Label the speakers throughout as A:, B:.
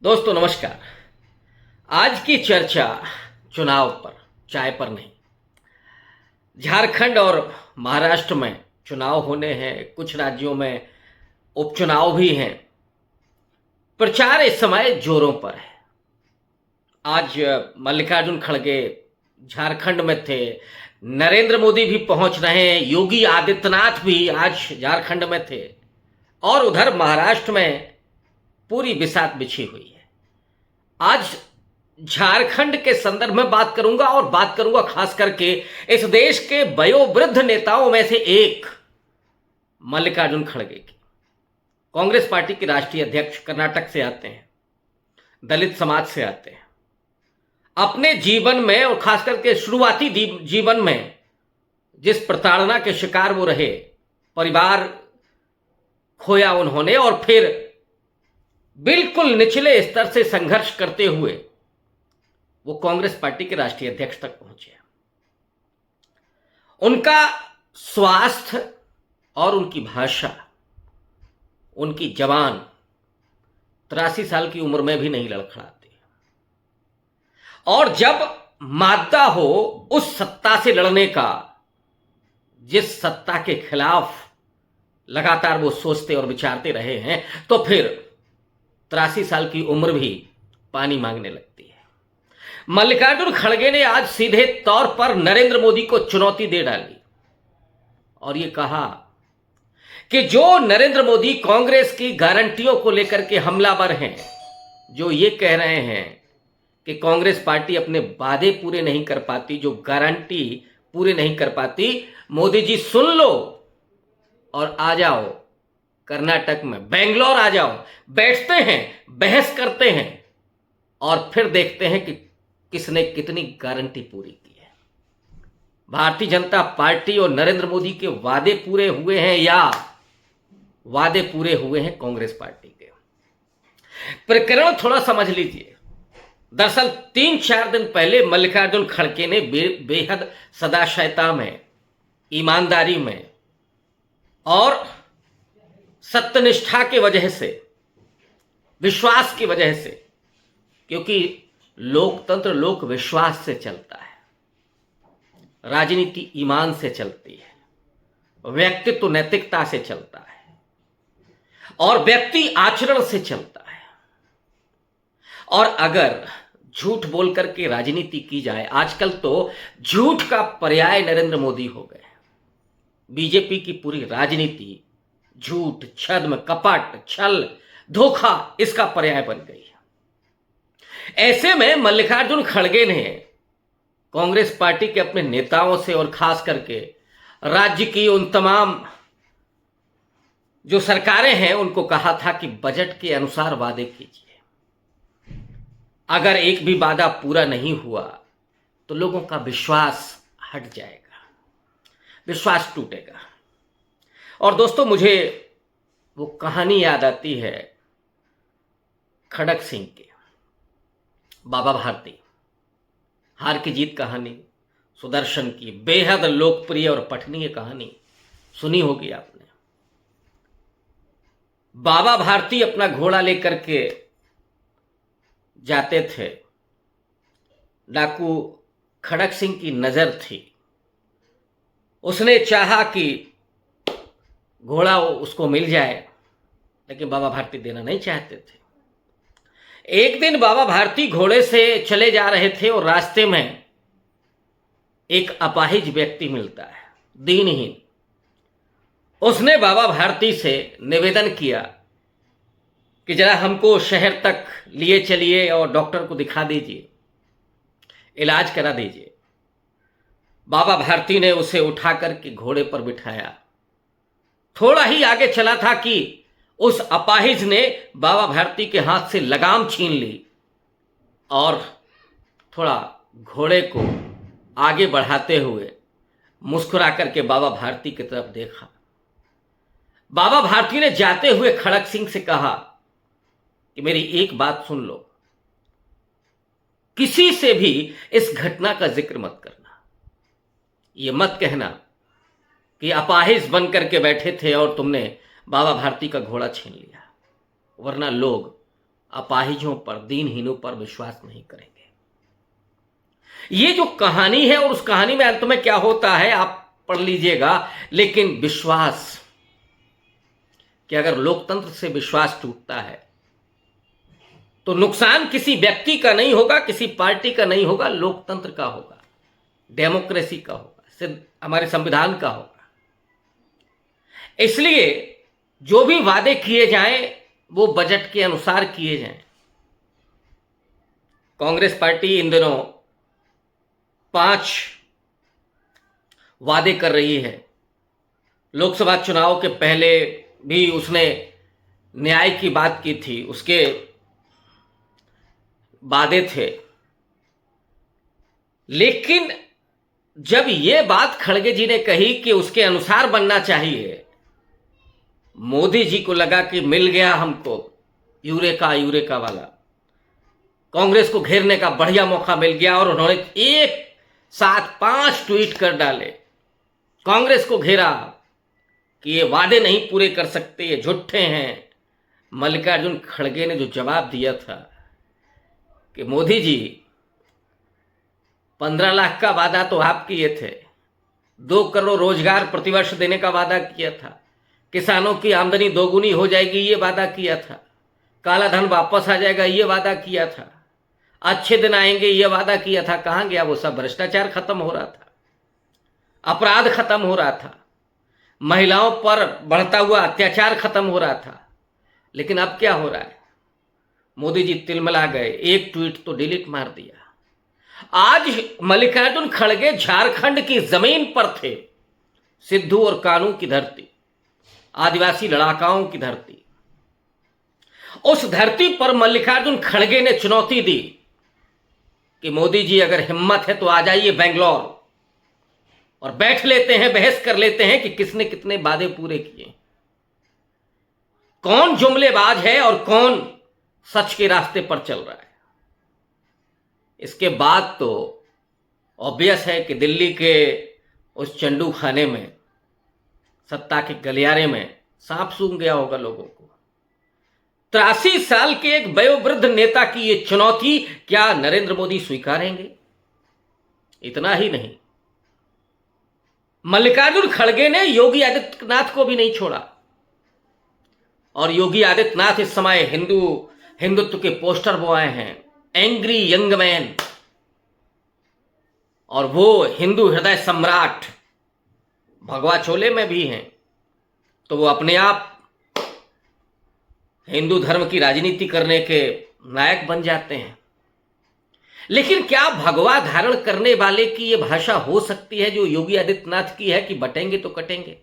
A: दोस्तों नमस्कार। आज की चर्चा चुनाव पर, चाय पर नहीं। झारखंड और महाराष्ट्र में चुनाव होने हैं, कुछ राज्यों में उपचुनाव भी हैं। प्रचार इस समय जोरों पर है। आज मल्लिकार्जुन खड़गे झारखंड में थे, नरेंद्र मोदी भी पहुंच रहे हैं, योगी आदित्यनाथ भी आज झारखंड में थे और उधर महाराष्ट्र में पूरी बिसात बिछी हुई है। आज झारखंड के संदर्भ में बात करूंगा और बात करूंगा खास करके इस देश के वयोवृद्ध नेताओं में से एक मल्लिकार्जुन खड़गे की। कांग्रेस पार्टी के राष्ट्रीय अध्यक्ष, कर्नाटक से आते हैं, दलित समाज से आते हैं। अपने जीवन में और खास करके शुरुआती जीवन में जिस प्रताड़ना के शिकार वो रहे, परिवार खोया उन्होंने और फिर बिल्कुल निचले स्तर से संघर्ष करते हुए वो कांग्रेस पार्टी के राष्ट्रीय अध्यक्ष तक पहुंचे। उनका स्वास्थ्य और उनकी भाषा, उनकी जवान 83 साल की उम्र में भी नहीं लड़खड़ाती और जब मादा हो उस सत्ता से लड़ने का, जिस सत्ता के खिलाफ लगातार वो सोचते और विचारते रहे हैं, तो फिर 83 साल की उम्र भी पानी मांगने लगती है। मल्लिकार्जुन खड़गे ने आज सीधे तौर पर नरेंद्र मोदी को चुनौती दे डाली और ये कहा कि जो नरेंद्र मोदी कांग्रेस की गारंटियों को लेकर के हमलावर हैं, जो ये कह रहे हैं कि कांग्रेस पार्टी अपने वादे पूरे नहीं कर पाती, जो गारंटी पूरे नहीं कर पाती, मोदी जी सुन लो और आ जाओ कर्नाटक में, बेंगलोर आ जाओ, बैठते हैं, बहस करते हैं और फिर देखते हैं कि किसने कितनी गारंटी पूरी की है। भारतीय जनता पार्टी और नरेंद्र मोदी के वादे पूरे हुए हैं या वादे पूरे हुए हैं कांग्रेस पार्टी के। प्रकरण थोड़ा समझ लीजिए। दरअसल 3-4 दिन पहले मल्लिकार्जुन खड़गे ने बेहद सदाशयता में, ईमानदारी में और सत्यनिष्ठा की वजह से, विश्वास की वजह से, क्योंकि लोकतंत्र लोक विश्वास से चलता है, राजनीति ईमान से चलती है, व्यक्तित्व नैतिकता से चलता है और व्यक्ति आचरण से चलता है। और अगर झूठ बोल करके राजनीति की जाए, आजकल तो झूठ का पर्याय नरेंद्र मोदी हो गए। बीजेपी की पूरी राजनीति झूठ, छद्म, कपट, छल, धोखा इसका पर्याय बन गई है। ऐसे में मल्लिकार्जुन खड़गे ने कांग्रेस पार्टी के अपने नेताओं से और खास करके राज्य की उन तमाम जो सरकारें हैं उनको कहा था कि बजट के अनुसार वादे कीजिए। अगर एक भी वादा पूरा नहीं हुआ तो लोगों का विश्वास हट जाएगा, विश्वास टूटेगा। और दोस्तों, मुझे वो कहानी याद आती है खड़ग सिंह की, बाबा भारती, हार की जीत कहानी, सुदर्शन की बेहद लोकप्रिय और पठनीय कहानी सुनी होगी आपने। बाबा भारती अपना घोड़ा लेकर के जाते थे। डाकू खड़ग सिंह की नजर थी, उसने चाहा कि घोड़ा उसको मिल जाए, लेकिन बाबा भारती देना नहीं चाहते थे। एक दिन बाबा भारती घोड़े से चले जा रहे थे और रास्ते में एक अपाहिज व्यक्ति मिलता है, दीनहीन। उसने बाबा भारती से निवेदन किया कि जरा हमको शहर तक लिए चलिए और डॉक्टर को दिखा दीजिए, इलाज करा दीजिए। बाबा भारती ने उसे उठा करके घोड़े पर बिठाया। थोड़ा ही आगे चला था कि उस अपाहिज ने बाबा भारती के हाथ से लगाम छीन ली और थोड़ा घोड़े को आगे बढ़ाते हुए मुस्कुरा करके बाबा भारती की तरफ देखा। बाबा भारती ने जाते हुए खड़ग सिंह से कहा कि मेरी एक बात सुन लो, किसी से भी इस घटना का जिक्र मत करना। ये मत कहना कि अपाहिज बन करके बैठे थे और तुमने बाबा भारती का घोड़ा छीन लिया, वरना लोग अपाहिजों पर, दीनहीनों पर विश्वास नहीं करेंगे। ये जो कहानी है, और उस कहानी में अंत में क्या होता है आप पढ़ लीजिएगा। लेकिन विश्वास, कि अगर लोकतंत्र से विश्वास टूटता है तो नुकसान किसी व्यक्ति का नहीं होगा, किसी पार्टी का नहीं होगा, लोकतंत्र का होगा, डेमोक्रेसी का होगा, सिर्फ हमारे संविधान का होगा। इसलिए जो भी वादे किए जाएं वो बजट के अनुसार किए जाएं। कांग्रेस पार्टी इन दिनों 5 वादे कर रही है। लोकसभा चुनाव के पहले भी उसने न्याय की बात की थी, उसके वादे थे। लेकिन जब यह बात खड़गे जी ने कही कि उसके अनुसार बनना चाहिए, मोदी जी को लगा कि मिल गया हमको यूरेका वाला, कांग्रेस को घेरने का बढ़िया मौका मिल गया। और उन्होंने एक साथ 5 ट्वीट कर डाले, कांग्रेस को घेरा कि ये वादे नहीं पूरे कर सकते, ये झूठे हैं। मल्लिकार्जुन खड़गे ने जो जवाब दिया था कि मोदी जी 15 लाख का वादा तो आप किए थे, 2 करोड़ रोजगार प्रतिवर्ष देने का वादा किया था, किसानों की आमदनी दोगुनी हो जाएगी ये वादा किया था, काला धन वापस आ जाएगा ये वादा किया था, अच्छे दिन आएंगे ये वादा किया था। कहां गया वो सब? भ्रष्टाचार खत्म हो रहा था, अपराध खत्म हो रहा था, महिलाओं पर बढ़ता हुआ अत्याचार खत्म हो रहा था। लेकिन अब क्या हो रहा है? मोदी जी तिलमिला गए, एक ट्वीट तो डिलीट मार दिया। आज मल्लिकार्जुन खड़गे झारखंड की जमीन पर थे, सिद्धू और कानू की धरती, आदिवासी लड़ाकाओं की धरती। उस धरती पर मल्लिकार्जुन खड़गे ने चुनौती दी कि मोदी जी अगर हिम्मत है तो आ जाइए बेंगलोर और बैठ लेते हैं, बहस कर लेते हैं कि किसने कितने वादे पूरे किए, कौन जुमलेबाज है और कौन सच के रास्ते पर चल रहा है। इसके बाद तो ऑब्वियस है कि दिल्ली के उस चंडू खाने में, सत्ता के गलियारे में सांप सूंघ गया होगा लोगों को। 83 साल के एक वयोवृद्ध नेता की यह चुनौती क्या नरेंद्र मोदी स्वीकारेंगे? इतना ही नहीं, मल्लिकार्जुन खड़गे ने योगी आदित्यनाथ को भी नहीं छोड़ा। और योगी आदित्यनाथ इस समय हिंदुत्व के पोस्टर बोए हैं, एंग्री यंग मैन, और वो हिंदू हृदय सम्राट भगवा चोले में भी हैं। तो वो अपने आप हिंदू धर्म की राजनीति करने के नायक बन जाते हैं। लेकिन क्या भगवा धारण करने वाले की यह भाषा हो सकती है जो योगी आदित्यनाथ की है कि बटेंगे तो कटेंगे?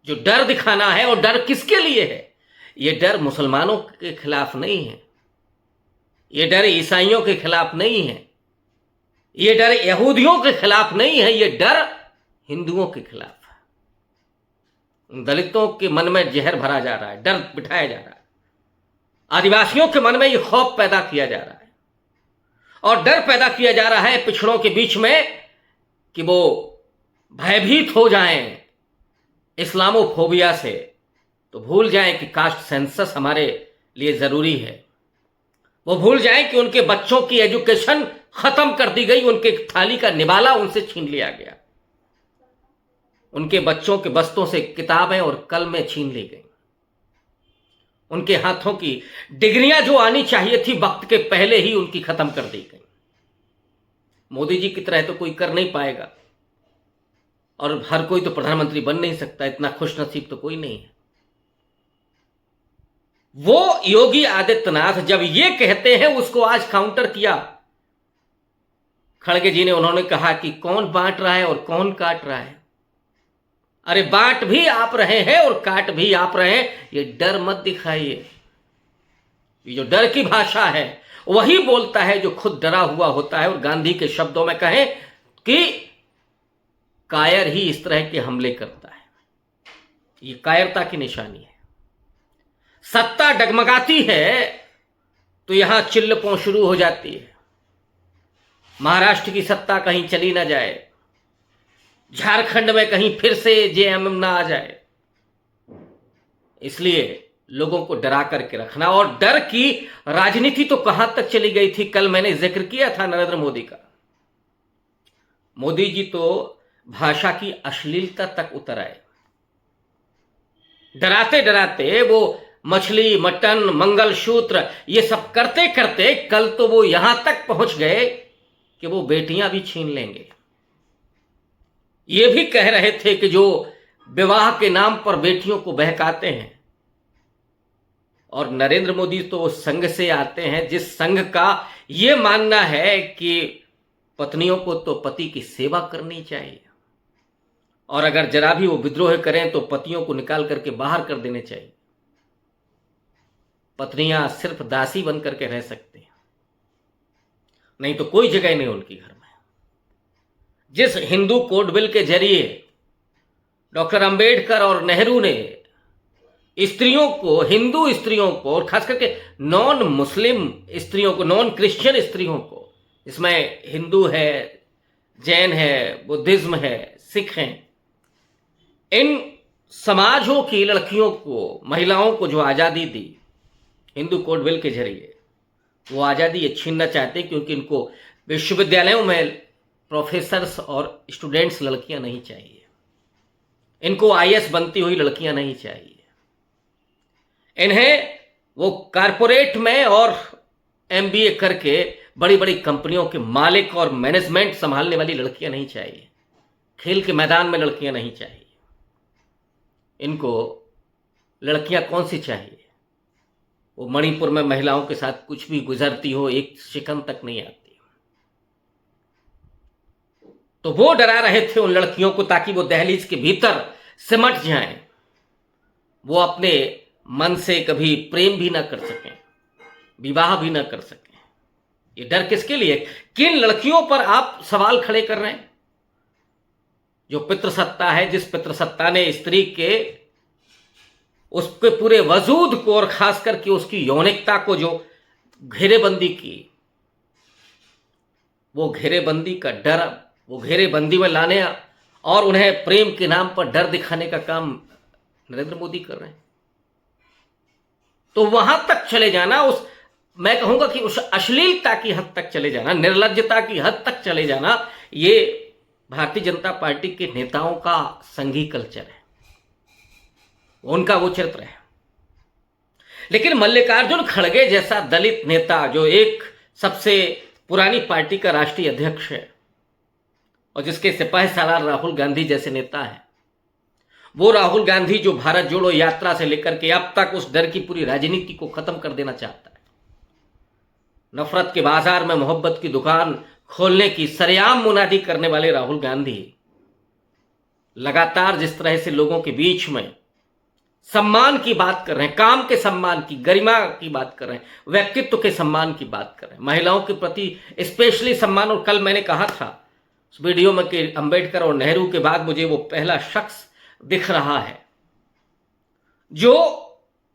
A: जो डर दिखाना है, और डर किसके लिए है? यह डर मुसलमानों के खिलाफ नहीं है, यह डर ईसाइयों के खिलाफ नहीं है, यह डर यहूदियों के खिलाफ नहीं है, यह डर हिंदुओं के खिलाफ है। दलितों के मन में जहर भरा जा रहा है, डर बिठाया जा रहा है, आदिवासियों के मन में यह खौफ पैदा किया जा रहा है, और डर पैदा किया जा रहा है पिछड़ों के बीच में कि वो भयभीत हो जाएं इस्लामोफोबिया से, तो भूल जाएं कि कास्ट सेंसस हमारे लिए जरूरी है। वो भूल जाएं कि उनके बच्चों की एजुकेशन खत्म कर दी गई, उनके थाली का निवाला उनसे छीन लिया गया, उनके बच्चों के बस्तों से किताबें और कलमें छीन ली गई, उनके हाथों की डिग्रियां जो आनी चाहिए थी वक्त के पहले ही उनकी खत्म कर दी गई। मोदी जी की तरह तो कोई कर नहीं पाएगा, और हर कोई तो प्रधानमंत्री बन नहीं सकता, इतना खुशनसीब तो कोई नहीं है। वो योगी आदित्यनाथ जब ये कहते हैं, उसको आज काउंटर किया खड़गे जी ने। उन्होंने कहा कि कौन बांट रहा है और कौन काट रहा है? अरे बांट भी आप रहे हैं और काट भी आप रहे हैं, ये डर मत दिखाइए। ये जो डर की भाषा है वही बोलता है जो खुद डरा हुआ होता है। और गांधी के शब्दों में कहें कि कायर ही इस तरह के हमले करता है, ये कायरता की निशानी है। सत्ता डगमगाती है तो यहां चिल्लपों शुरू हो जाती है। महाराष्ट्र की सत्ता कहीं चली ना जाए, झारखंड में कहीं फिर से जेएमएम ना आ जाए, इसलिए लोगों को डरा करके रखना। और डर की राजनीति तो कहां तक चली गई थी, कल मैंने जिक्र किया था नरेंद्र मोदी का। मोदी जी तो भाषा की अश्लीलता तक उतर आए। डराते डराते वो मछली, मटन, मंगलसूत्र ये सब करते करते कल तो वो यहां तक पहुंच गए कि वो बेटियां भी छीन लेंगे। ये भी कह रहे थे कि जो विवाह के नाम पर बेटियों को बहकाते हैं, और नरेंद्र मोदी तो उस संघ से आते हैं जिस संघ का ये मानना है कि पत्नियों को तो पति की सेवा करनी चाहिए, और अगर जरा भी वो विद्रोह करें तो पतियों को निकाल करके बाहर कर देने चाहिए। पत्नियां सिर्फ दासी बन करके रह सकती हैं, नहीं तो कोई जगह नहीं उनकी घर में। जिस हिंदू कोड बिल के जरिए डॉक्टर अंबेडकर और नेहरू ने स्त्रियों को, हिंदू स्त्रियों को, और खास करके नॉन मुस्लिम स्त्रियों को, नॉन क्रिश्चियन स्त्रियों को, इसमें हिंदू है, जैन है, बुद्धिज्म है, सिख हैं, इन समाजों की लड़कियों को, महिलाओं को जो आज़ादी दी हिंदू कोड बिल के जरिए, वो आज़ादी ये छीनना चाहते क्योंकि इनको विश्वविद्यालयों में प्रोफेसर्स और स्टूडेंट्स लड़कियां नहीं चाहिए, इनको आईएएस बनती हुई लड़कियां नहीं चाहिए, इन्हें वो कारपोरेट में और एमबीए करके बड़ी बड़ी कंपनियों के मालिक और मैनेजमेंट संभालने वाली लड़कियां नहीं चाहिए, खेल के मैदान में लड़कियां नहीं चाहिए। इनको लड़कियां कौन सी चाहिए? वो मणिपुर में महिलाओं के साथ कुछ भी गुजरती हो, एक शिकन तक नहीं आती। तो वो डरा रहे थे उन लड़कियों को ताकि वो दहलीज के भीतर सिमट जाएं, वो अपने मन से कभी प्रेम भी ना कर सकें, विवाह भी ना कर सकें। ये डर किसके लिए? किन लड़कियों पर आप सवाल खड़े कर रहे हैं? जो पितृसत्ता है, जिस पितृसत्ता ने स्त्री के उसके पूरे वजूद को और खास करके उसकी यौनिकता को जो घेरेबंदी की, वो घेरेबंदी का डर, वो घेरेबंदी में लाने और उन्हें प्रेम के नाम पर डर दिखाने का काम नरेंद्र मोदी कर रहे हैं। तो वहां तक चले जाना, उस मैं कहूंगा कि उस अश्लीलता की हद तक चले जाना, निर्लज्जता की हद तक चले जाना, ये भारतीय जनता पार्टी के नेताओं का संघी कल्चर है, उनका वो चरित्र है। लेकिन मल्लिकार्जुन खड़गे जैसा दलित नेता, जो एक सबसे पुरानी पार्टी का राष्ट्रीय अध्यक्ष है और जिसके सिपाही सालार राहुल गांधी जैसे नेता हैं, वो राहुल गांधी जो भारत जोड़ो यात्रा से लेकर के अब तक उस डर की पूरी राजनीति को खत्म कर देना चाहता है, नफरत के बाजार में मोहब्बत की दुकान खोलने की सरेआम मुनादी करने वाले राहुल गांधी लगातार जिस तरह से लोगों के बीच में सम्मान की बात कर रहे हैं, काम के सम्मान की, गरिमा की बात कर रहे हैं, व्यक्तित्व के सम्मान की बात कर रहे हैं, महिलाओं के प्रति स्पेशली सम्मान। और कल मैंने कहा था उस वीडियो में कि अंबेडकर और नेहरू के बाद मुझे वो पहला शख्स दिख रहा है जो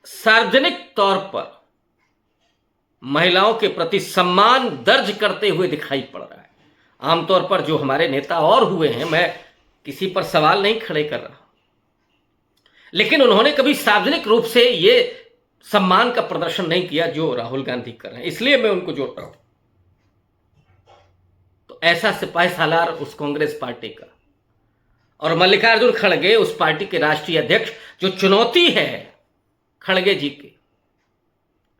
A: सार्वजनिक तौर पर महिलाओं के प्रति सम्मान दर्ज करते हुए दिखाई पड़ रहा है। आमतौर पर जो हमारे नेता और हुए हैं, मैं किसी पर सवाल नहीं खड़े कर रहा, लेकिन उन्होंने कभी सार्वजनिक रूप से ये सम्मान का प्रदर्शन नहीं किया जो राहुल गांधी कर रहे हैं, इसलिए मैं उनको जोड़ता हूं। तो ऐसा सिपाही सालार उस कांग्रेस पार्टी का, और मल्लिकार्जुन खड़गे उस पार्टी के राष्ट्रीय अध्यक्ष, जो चुनौती है खड़गे जी की,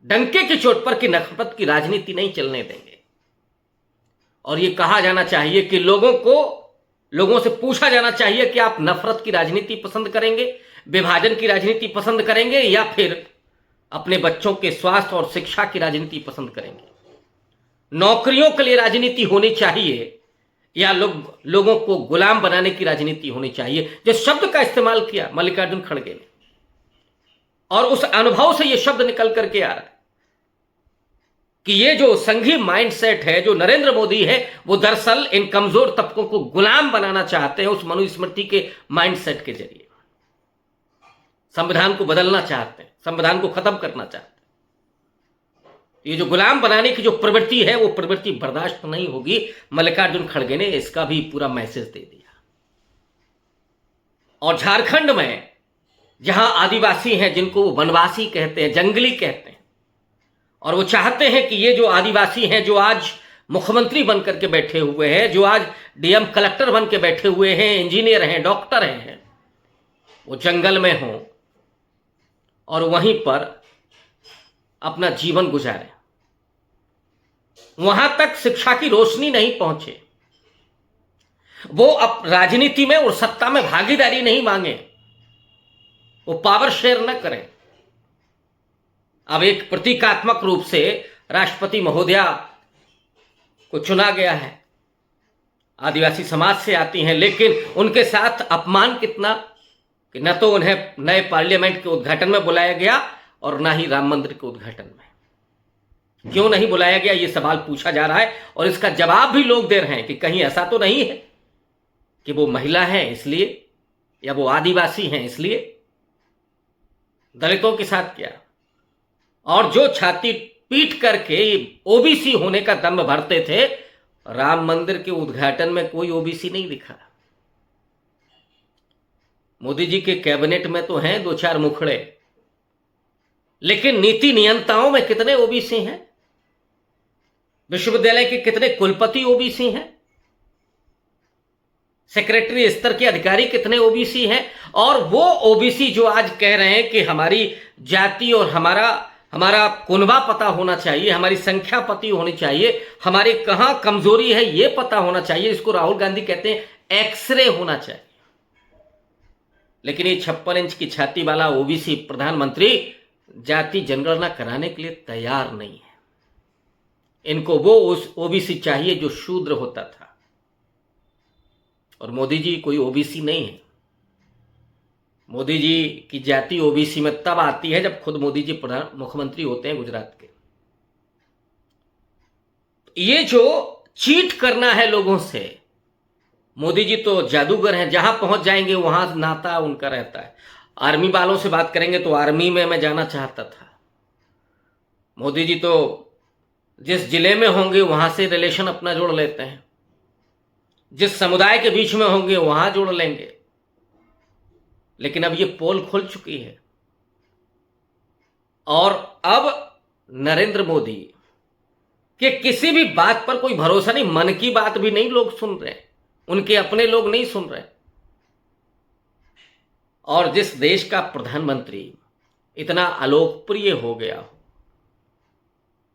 A: डंके की चोट पर कि नफरत की राजनीति नहीं चलने देंगे। और ये कहा जाना चाहिए कि लोगों से पूछा जाना चाहिए कि आप नफरत की राजनीति पसंद करेंगे, विभाजन की राजनीति पसंद करेंगे, या फिर अपने बच्चों के स्वास्थ्य और शिक्षा की राजनीति पसंद करेंगे। नौकरियों के लिए राजनीति होनी चाहिए या लोगों को गुलाम बनाने की राजनीति होनी चाहिए। जो शब्द का इस्तेमाल किया मल्लिकार्जुन खड़गे ने, और उस अनुभव से यह शब्द निकल करके आ रहा है कि ये जो संघी माइंडसेट है, जो नरेंद्र मोदी है, वो दरअसल इन कमजोर तबकों को गुलाम बनाना चाहते हैं उस मनुस्मृति के माइंडसेट के जरिए। संविधान को बदलना चाहते हैं, संविधान को खत्म करना चाहते हैं। ये जो गुलाम बनाने की जो प्रवृत्ति है, वो प्रवृत्ति बर्दाश्त नहीं होगी। मल्लिकार्जुन खड़गे ने इसका भी पूरा मैसेज दे दिया। और झारखंड में जहां आदिवासी हैं जिनको वो वनवासी कहते हैं, जंगली कहते हैं, और वो चाहते हैं कि ये जो आदिवासी हैं, जो आज मुख्यमंत्री बन करके बैठे हुए हैं, जो आज डीएम कलेक्टर बन के बैठे हुए हैं, इंजीनियर हैं, डॉक्टर हैं, वो जंगल में हों और वहीं पर अपना जीवन गुजारें। वहां तक शिक्षा की रोशनी नहीं पहुंचे, वो अब राजनीति में और सत्ता में भागीदारी नहीं मांगे, वो पावर शेयर न करें। अब एक प्रतीकात्मक रूप से राष्ट्रपति महोदया को चुना गया है, आदिवासी समाज से आती हैं, लेकिन उनके साथ अपमान कितना कि न तो उन्हें नए पार्लियामेंट के उद्घाटन में बुलाया गया और न ही राम मंदिर के उद्घाटन में। क्यों नहीं बुलाया गया, यह सवाल पूछा जा रहा है और इसका जवाब भी लोग दे रहे हैं कि कहीं ऐसा तो नहीं है कि वो महिला है इसलिए, या वो आदिवासी हैं इसलिए। दलितों के साथ क्या, और जो छाती पीट करके ओबीसी होने का दम भरते थे, राम मंदिर के उद्घाटन में कोई ओबीसी नहीं दिखा। मोदी जी के कैबिनेट में तो हैं 2-4 मुखड़े, लेकिन नीति नियंताओं में कितने ओबीसी हैं? विश्वविद्यालय के कितने कुलपति ओबीसी हैं? सेक्रेटरी स्तर के अधिकारी कितने ओबीसी हैं? और वो ओबीसी जो आज कह रहे हैं कि हमारी जाति और हमारा कुनबा पता होना चाहिए, हमारी संख्या पता होनी चाहिए, हमारी कहां कमजोरी है ये पता होना चाहिए, इसको राहुल गांधी कहते हैं एक्सरे होना चाहिए। लेकिन ये 56 इंच की छाती वाला ओबीसी प्रधानमंत्री जाति जनगणना कराने के लिए तैयार नहीं है। इनको वो उस ओबीसी चाहिए जो शूद्र होता था, और मोदी जी कोई ओबीसी नहीं है। मोदी जी की जाति ओबीसी में तब आती है जब खुद मोदी जी मुख्यमंत्री होते हैं गुजरात के। ये जो चीट करना है लोगों से, मोदी जी तो जादूगर हैं, जहां पहुंच जाएंगे वहां नाता उनका रहता है। आर्मी वालों से बात करेंगे तो आर्मी में मैं जाना चाहता था। मोदी जी तो जिस जिले में होंगे वहां से रिलेशन अपना जोड़ लेते हैं, जिस समुदाय के बीच में होंगे वहां जोड़ लेंगे। लेकिन अब ये पोल खुल चुकी है, और अब नरेंद्र मोदी के किसी भी बात पर कोई भरोसा नहीं। मन की बात भी नहीं लोग सुन रहे, उनके अपने लोग नहीं सुन रहे। और जिस देश का प्रधानमंत्री इतना अलोकप्रिय हो गया हो,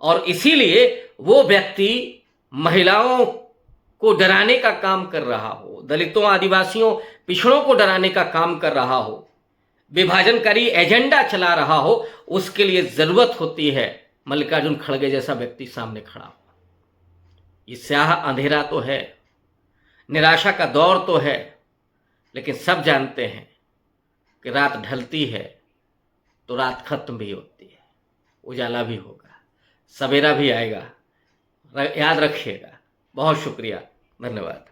A: और इसीलिए वो व्यक्ति महिलाओं को डराने का काम कर रहा हो, दलितों, आदिवासियों, पिछड़ों को डराने का काम कर रहा हो, विभाजनकारी एजेंडा चला रहा हो, उसके लिए जरूरत होती है मल्लिकार्जुन खड़गे जैसा व्यक्ति सामने खड़ा हो। ये स्याह अंधेरा तो है, निराशा का दौर तो है, लेकिन सब जानते हैं कि रात ढलती है तो रात खत्म भी होती है, उजाला भी होगा, सवेरा भी आएगा। याद रखिएगा। बहुत शुक्रिया, धन्यवाद।